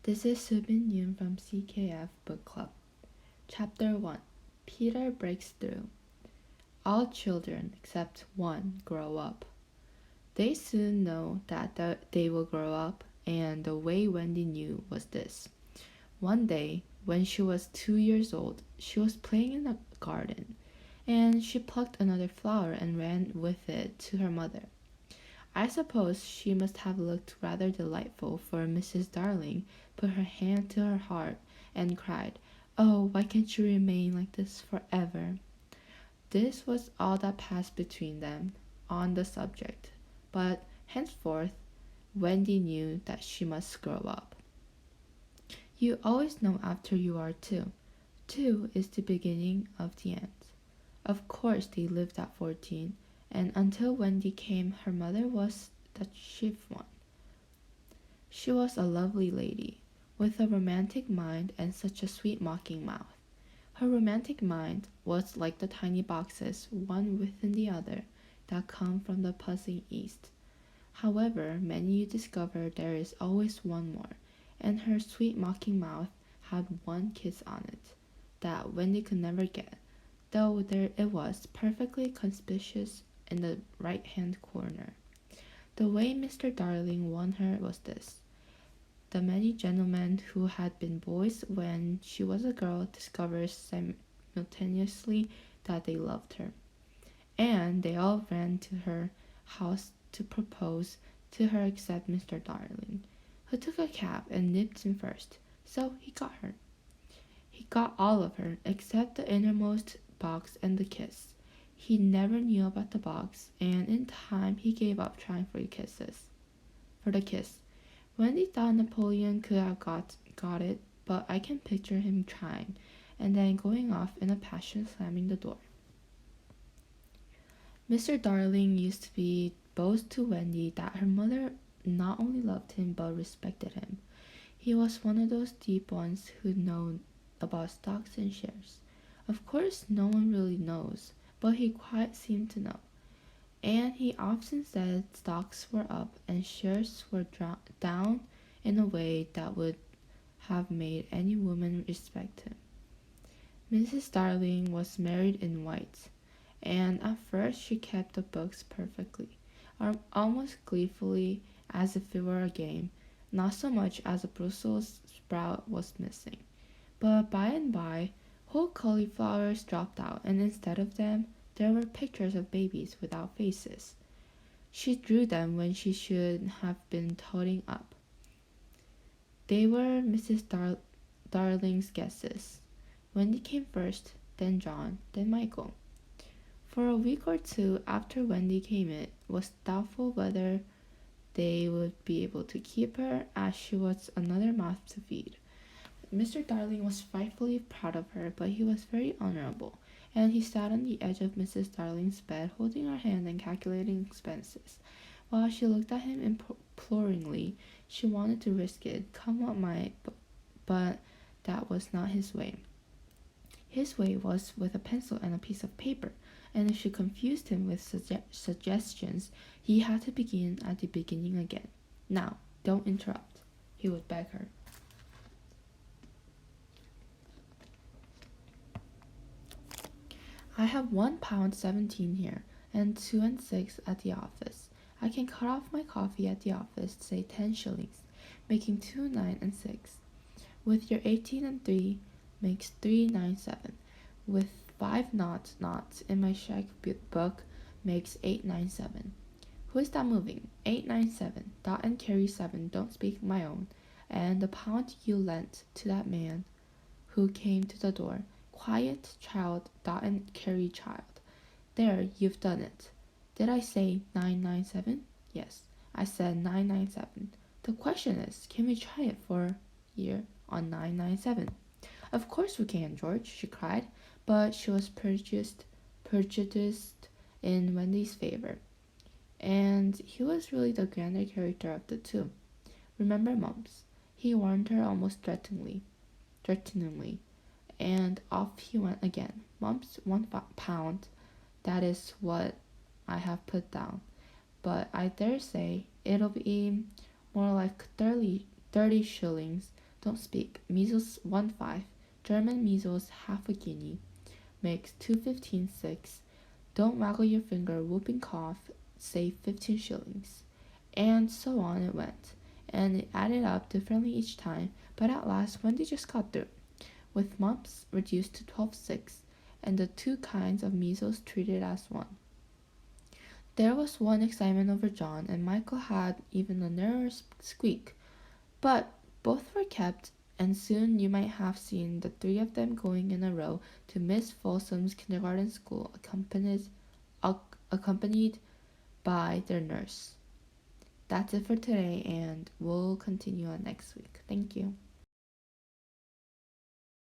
This is Subin Yoon from CKF Book Club. Chapter 1. Peter Breaks Through. All children except one grow up. They soon know that they will grow up, and the way Wendy knew was this. One day, when she was 2 years old, she was playing in the garden, and she plucked another flower and ran with it to her mother. I suppose she must have looked rather delightful, for Mrs. Darling put her hand to her heart and cried, "Oh, why can't you remain like this forever?" This was all that passed between them on the subject, but henceforth Wendy knew that she must grow up. You always know after you are two. Two is the beginning of the end. Of course they lived at 14, and until Wendy came her mother was the chief one. She was a lovely lady, with a romantic mind and such a sweet mocking mouth. Her romantic mind was like the tiny boxes, one within the other, that come from the puzzling East. However many you discover, there is always one more, and her sweet mocking mouth had one kiss on it, that Wendy could never get, though there it was, perfectly conspicuous in the right-hand corner. The way Mr. Darling won her was this. The many gentlemen who had been boys when she was a girl discovered simultaneously that they loved her, and they all ran to her house to propose to her except Mr. Darling, who took a cab and nipped in first, so he got her. He got all of her, except the innermost box and the kiss. He never knew about the box, and in time he gave up trying for the kiss. Wendy thought Napoleon could have got it, but I can picture him trying, and then going off in a passion, slamming the door. Mr. Darling used to boast to Wendy that her mother not only loved him but respected him. He was one of those deep ones who know about stocks and shares. Of course, no one really knows, but he quite seemed to know. And he often said stocks were up and shares were down in a way that would have made any woman respect him. Mrs. Darling was married in white, and at first she kept the books perfectly, almost gleefully, as if it were a game, not so much as a Brussels sprout was missing. But by and by, whole cauliflowers dropped out, and instead of them, there were pictures of babies without faces. She drew them when she should have been totting up. They were Mrs. Darling's guesses. Wendy came first, then John, then Michael. For a week or two after Wendy came, it was doubtful whether they would be able to keep her, as she was another mouth to feed. Mr. Darling was frightfully proud of her, but he was very honorable, and he sat on the edge of Mrs. Darling's bed, holding her hand and calculating expenses. While she looked at him imploringly, she wanted to risk it, come what might, but that was not his way. His way was with a pencil and a piece of paper, and if she confused him with suggestions, he had to begin at the beginning again. "Now, don't interrupt," he would beg her. "I have £1.17 here, and 2 and 6 at the office. I can cut off my coffee at the office, say 10 shillings, making 2, 9, and 6. With your 18 and 3 makes 397. With 5 noughts in my cheque-book makes 897. Who is that moving? 897. Dot and carry 7. Don't speak my own. And the pound you lent to that man who came to the door. Quiet, child, dot and carry child. There, you've done it. Did I say 997? Yes, I said 997. The question is, can we try it for year on 997? Of course we can, George, she cried, but she was prejudiced in Wendy's favor, and he was really the grander character of the two. Remember, Mumps, he warned her almost threateningly, and off he went again. Mumps, £1, that is what I have put down, but I dare say it'll be more like 30 shillings don't speak. Measles 1.5. German measles half a guinea. Makes 2.15.6. Don't waggle your finger, whooping cough, save 15 shillings. And so on it went. And it added up differently each time, but at last Wendy just got through, with mumps reduced to 12.6, and the two kinds of measles treated as one. There was one excitement over John, and Michael had even a narrower squeak, but both were kept, and soon you might have seen the three of them going in a row to Miss Folsom's kindergarten school, accompanied by their nurse. That's it for today, and we'll continue on next week. Thank you.